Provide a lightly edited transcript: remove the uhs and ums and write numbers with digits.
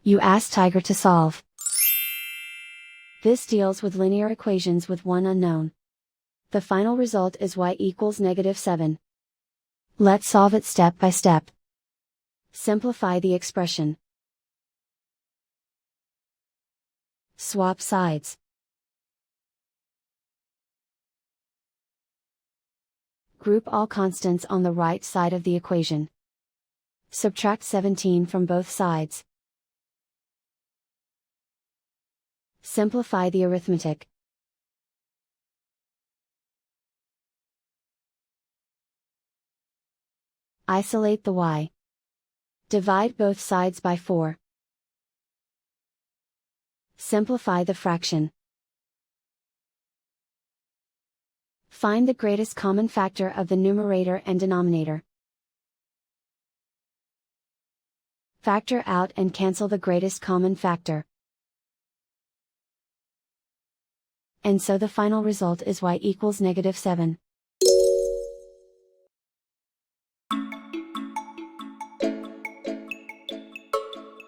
You ask Tiger to solve. This deals with linear equations with one unknown. The final result is y equals -7. Let's solve it step by step. Simplify the expression. Swap sides. Group all constants on the right side of the equation. Subtract 17 from both sides. Simplify the arithmetic. Isolate the y. Divide both sides by 4. Simplify the fraction. Find the greatest common factor of the numerator and denominator. Factor out and cancel the greatest common factor. And so the final result is y equals -7.